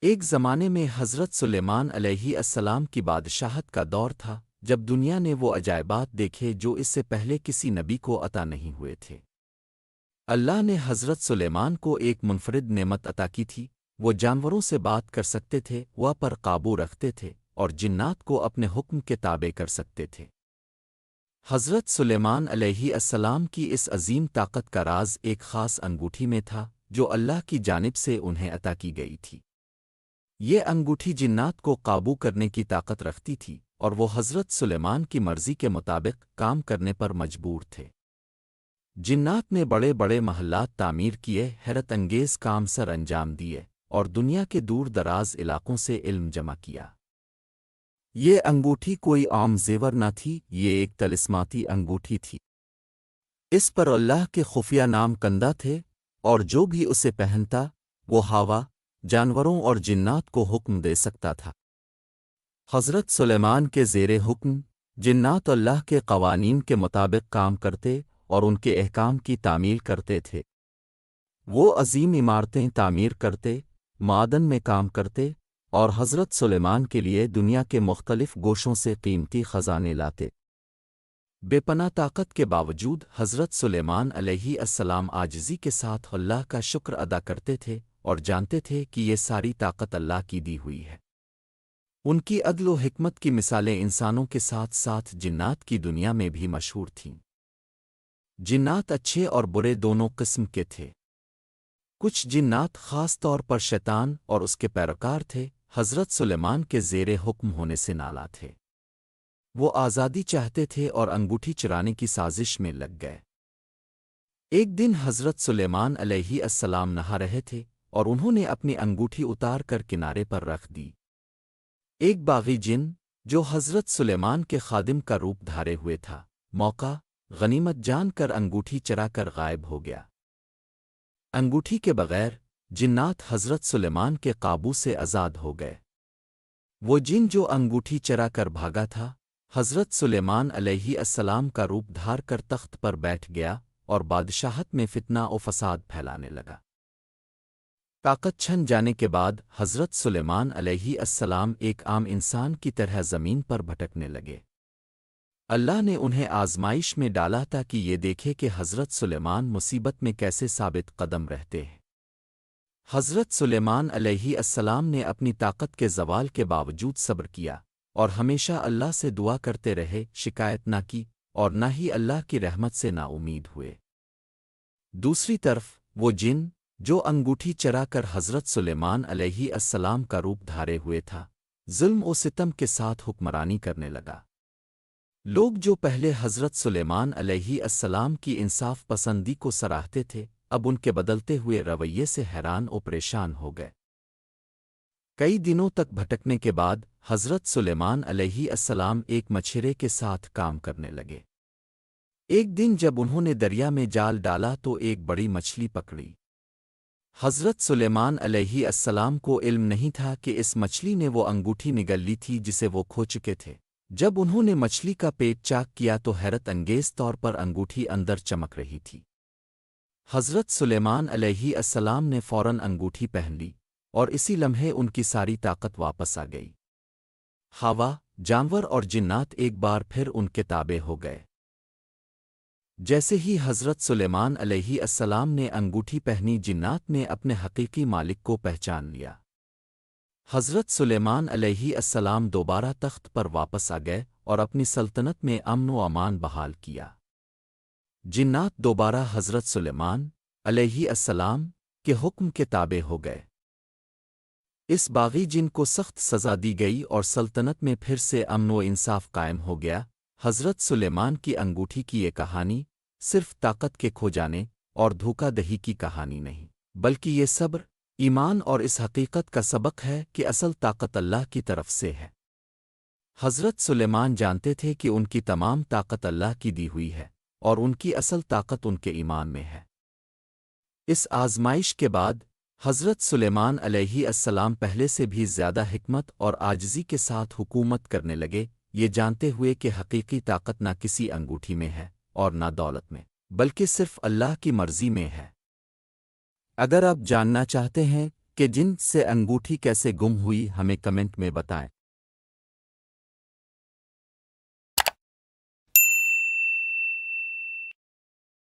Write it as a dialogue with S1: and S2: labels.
S1: ایک زمانے میں حضرت سلیمان علیہ السلام کی بادشاہت کا دور تھا جب دنیا نے وہ عجائبات دیکھے جو اس سے پہلے کسی نبی کو عطا نہیں ہوئے تھے۔ اللہ نے حضرت سلیمان کو ایک منفرد نعمت عطا کی تھی، وہ جانوروں سے بات کر سکتے تھے، وہ پر قابو رکھتے تھے اور جنات کو اپنے حکم کے تابع کر سکتے تھے۔ حضرت سلیمان علیہ السلام کی اس عظیم طاقت کا راز ایک خاص انگوٹھی میں تھا جو اللہ کی جانب سے انہیں عطا کی گئی تھی۔ یہ انگوٹھی جنات کو قابو کرنے کی طاقت رکھتی تھی اور وہ حضرت سلیمان کی مرضی کے مطابق کام کرنے پر مجبور تھے۔ جنات نے بڑے بڑے محلات تعمیر کیے، حیرت انگیز کام سر انجام دیے اور دنیا کے دور دراز علاقوں سے علم جمع کیا۔ یہ انگوٹھی کوئی عام زیور نہ تھی، یہ ایک طلسماتی انگوٹھی تھی۔ اس پر اللہ کے خفیہ نام کندہ تھے اور جو بھی اسے پہنتا وہ ہوا، جانوروں اور جنات کو حکم دے سکتا تھا۔ حضرت سلیمان کے زیر حکم جنات اللہ کے قوانین کے مطابق کام کرتے اور ان کے احکام کی تعمیل کرتے تھے۔ وہ عظیم عمارتیں تعمیر کرتے، معدن میں کام کرتے اور حضرت سلیمان کے لیے دنیا کے مختلف گوشوں سے قیمتی خزانے لاتے۔ بے پناہ طاقت کے باوجود حضرت سلیمان علیہ السلام عاجزی کے ساتھ اللہ کا شکر ادا کرتے تھے اور جانتے تھے کہ یہ ساری طاقت اللہ کی دی ہوئی ہے۔ ان کی عدل و حکمت کی مثالیں انسانوں کے ساتھ ساتھ جنات کی دنیا میں بھی مشہور تھیں۔ جنات اچھے اور برے دونوں قسم کے تھے۔ کچھ جنات خاص طور پر شیطان اور اس کے پیروکار تھے، حضرت سلیمان کے زیر حکم ہونے سے نالاں تھے۔ وہ آزادی چاہتے تھے اور انگوٹھی چرانے کی سازش میں لگ گئے۔ ایک دن حضرت سلیمان علیہ السلام نہا رہے تھے اور انہوں نے اپنی انگوٹھی اتار کر کنارے پر رکھ دی۔ ایک باغی جن جو حضرت سلیمان کے خادم کا روپ دھارے ہوئے تھا، موقع غنیمت جان کر انگوٹھی چرا کر غائب ہو گیا۔ انگوٹھی کے بغیر جنات حضرت سلیمان کے قابو سے آزاد ہو گئے۔ وہ جن جو انگوٹھی چرا کر بھاگا تھا، حضرت سلیمان علیہ السلام کا روپ دھار کر تخت پر بیٹھ گیا اور بادشاہت میں فتنہ و فساد پھیلانے لگا۔ طاقت چھن جانے کے بعد حضرت سلیمان علیہ السلام ایک عام انسان کی طرح زمین پر بھٹکنے لگے۔ اللہ نے انہیں آزمائش میں ڈالا تاکہ یہ دیکھے کہ حضرت سلیمان مصیبت میں کیسے ثابت قدم رہتے ہیں۔ حضرت سلیمان علیہ السلام نے اپنی طاقت کے زوال کے باوجود صبر کیا اور ہمیشہ اللہ سے دعا کرتے رہے، شکایت نہ کی اور نہ ہی اللہ کی رحمت سے نا امید ہوئے۔ دوسری طرف وہ جن جو انگوٹھی چرا کر حضرت سلیمان علیہ السلام کا روپ دھارے ہوئے تھا، ظلم و ستم کے ساتھ حکمرانی کرنے لگا۔ لوگ جو پہلے حضرت سلیمان علیہ السلام کی انصاف پسندی کو سراہتے تھے، اب ان کے بدلتے ہوئے رویے سے حیران و پریشان ہو گئے۔ کئی دنوں تک بھٹکنے کے بعد حضرت سلیمان علیہ السلام ایک مچھرے کے ساتھ کام کرنے لگے۔ ایک دن جب انہوں نے دریا میں جال ڈالا تو ایک بڑی مچھلی پکڑی۔ حضرت سلیمان علیہ السلام کو علم نہیں تھا کہ اس مچھلی نے وہ انگوٹھی نگل لی تھی جسے وہ کھو چکے تھے۔ جب انہوں نے مچھلی کا پیٹ چاک کیا تو حیرت انگیز طور پر انگوٹھی اندر چمک رہی تھی۔ حضرت سلیمان علیہ السلام نے فوراً انگوٹھی پہن لی اور اسی لمحے ان کی ساری طاقت واپس آ گئی۔ ہوا، جانور اور جنات ایک بار پھر ان کے تابع ہو گئے۔ جیسے ہی حضرت سلیمان علیہ السلام نے انگوٹھی پہنی، جنات نے اپنے حقیقی مالک کو پہچان لیا۔ حضرت سلیمان علیہ السلام دوبارہ تخت پر واپس آ گئے اور اپنی سلطنت میں امن و امان بحال کیا۔ جنات دوبارہ حضرت سلیمان علیہ السلام کے حکم کے تابع ہو گئے۔ اس باغی جن کو سخت سزا دی گئی اور سلطنت میں پھر سے امن و انصاف قائم ہو گیا۔ حضرت سلیمان کی انگوٹھی کی یہ کہانی صرف طاقت کے کھو جانے اور دھوکہ دہی کی کہانی نہیں، بلکہ یہ صبر، ایمان اور اس حقیقت کا سبق ہے کہ اصل طاقت اللہ کی طرف سے ہے۔ حضرت سلیمان جانتے تھے کہ ان کی تمام طاقت اللہ کی دی ہوئی ہے اور ان کی اصل طاقت ان کے ایمان میں ہے۔ اس آزمائش کے بعد حضرت سلیمان علیہ السلام پہلے سے بھی زیادہ حکمت اور عاجزی کے ساتھ حکومت کرنے لگے، یہ جانتے ہوئے کہ حقیقی طاقت نہ کسی انگوٹھی میں ہے اور نہ دولت میں، بلکہ صرف اللہ کی مرضی میں ہے۔ اگر آپ جاننا چاہتے ہیں کہ جن سے انگوٹھی کیسے گم ہوئی ہمیں کمنٹ میں بتائیں۔